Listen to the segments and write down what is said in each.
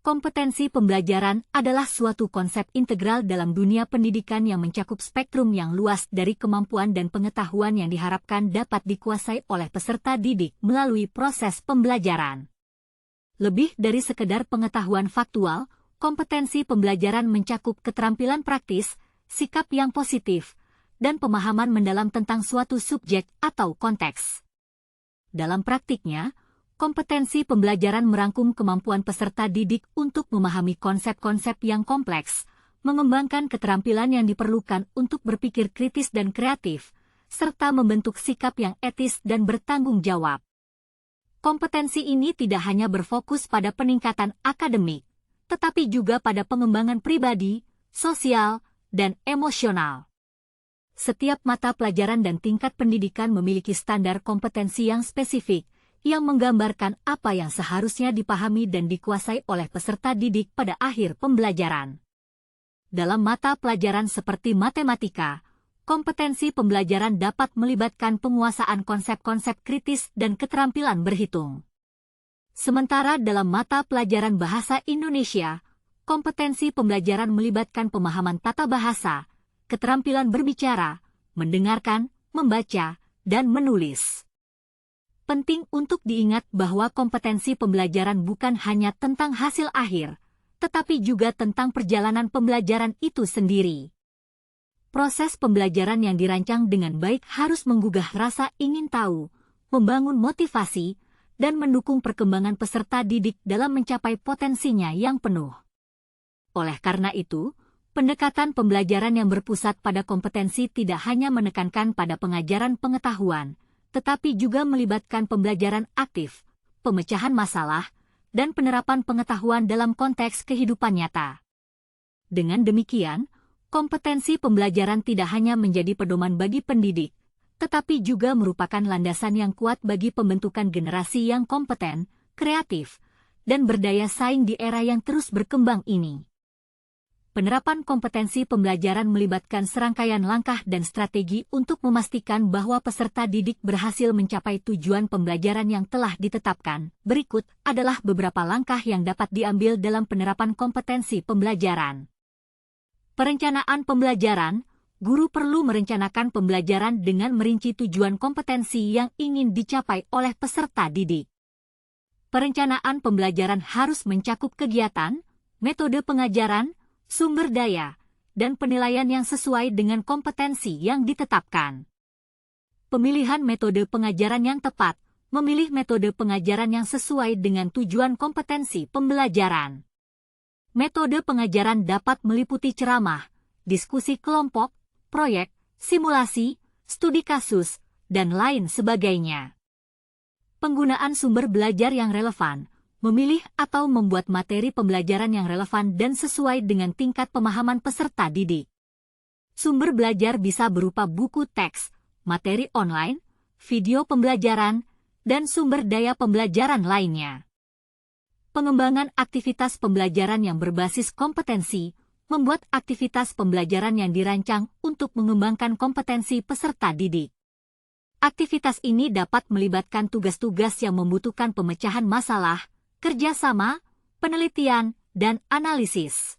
Kompetensi pembelajaran adalah suatu konsep integral dalam dunia pendidikan yang mencakup spektrum yang luas dari kemampuan dan pengetahuan yang diharapkan dapat dikuasai oleh peserta didik melalui proses pembelajaran. Lebih dari sekedar pengetahuan faktual, kompetensi pembelajaran mencakup keterampilan praktis, sikap yang positif, dan pemahaman mendalam tentang suatu subjek atau konteks. Dalam praktiknya, kompetensi pembelajaran merangkum kemampuan peserta didik untuk memahami konsep-konsep yang kompleks, mengembangkan keterampilan yang diperlukan untuk berpikir kritis dan kreatif, serta membentuk sikap yang etis dan bertanggung jawab. Kompetensi ini tidak hanya berfokus pada peningkatan akademik, tetapi juga pada pengembangan pribadi, sosial, dan emosional. Setiap mata pelajaran dan tingkat pendidikan memiliki standar kompetensi yang spesifik, yang menggambarkan apa yang seharusnya dipahami dan dikuasai oleh peserta didik pada akhir pembelajaran. Dalam mata pelajaran seperti matematika, kompetensi pembelajaran dapat melibatkan penguasaan konsep-konsep kritis dan keterampilan berhitung. Sementara dalam mata pelajaran bahasa Indonesia, kompetensi pembelajaran melibatkan pemahaman tata bahasa, keterampilan berbicara, mendengarkan, membaca, dan menulis. Penting untuk diingat bahwa kompetensi pembelajaran bukan hanya tentang hasil akhir, tetapi juga tentang perjalanan pembelajaran itu sendiri. Proses pembelajaran yang dirancang dengan baik harus menggugah rasa ingin tahu, membangun motivasi, dan mendukung perkembangan peserta didik dalam mencapai potensinya yang penuh. Oleh karena itu, pendekatan pembelajaran yang berpusat pada kompetensi tidak hanya menekankan pada pengajaran pengetahuan, tetapi juga melibatkan pembelajaran aktif, pemecahan masalah, dan penerapan pengetahuan dalam konteks kehidupan nyata. Dengan demikian, kompetensi pembelajaran tidak hanya menjadi pedoman bagi pendidik, tetapi juga merupakan landasan yang kuat bagi pembentukan generasi yang kompeten, kreatif, dan berdaya saing di era yang terus berkembang ini. Penerapan kompetensi pembelajaran melibatkan serangkaian langkah dan strategi untuk memastikan bahwa peserta didik berhasil mencapai tujuan pembelajaran yang telah ditetapkan. Berikut adalah beberapa langkah yang dapat diambil dalam penerapan kompetensi pembelajaran. Perencanaan pembelajaran. Guru perlu merencanakan pembelajaran dengan merinci tujuan kompetensi yang ingin dicapai oleh peserta didik. Perencanaan pembelajaran harus mencakup kegiatan, metode pengajaran, sumber daya, dan penilaian yang sesuai dengan kompetensi yang ditetapkan. Pemilihan metode pengajaran yang tepat, memilih metode pengajaran yang sesuai dengan tujuan kompetensi pembelajaran. Metode pengajaran dapat meliputi ceramah, diskusi kelompok, proyek, simulasi, studi kasus, dan lain sebagainya. Penggunaan sumber belajar yang relevan, memilih atau membuat materi pembelajaran yang relevan dan sesuai dengan tingkat pemahaman peserta didik. Sumber belajar bisa berupa buku teks, materi online, video pembelajaran, dan sumber daya pembelajaran lainnya. Pengembangan aktivitas pembelajaran yang berbasis kompetensi, membuat aktivitas pembelajaran yang dirancang untuk mengembangkan kompetensi peserta didik. Aktivitas ini dapat melibatkan tugas-tugas yang membutuhkan pemecahan masalah, kerjasama, penelitian, dan analisis.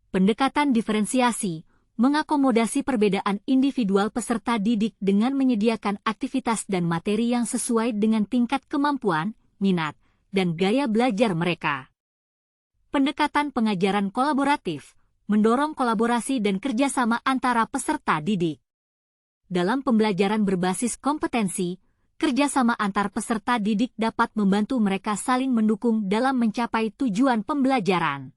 Pendekatan diferensiasi mengakomodasi perbedaan individual peserta didik dengan menyediakan aktivitas dan materi yang sesuai dengan tingkat kemampuan, minat, dan gaya belajar mereka. Pendekatan pengajaran kolaboratif mendorong kolaborasi dan kerjasama antara peserta didik. Dalam pembelajaran berbasis kompetensi, kerjasama antar peserta didik dapat membantu mereka saling mendukung dalam mencapai tujuan pembelajaran.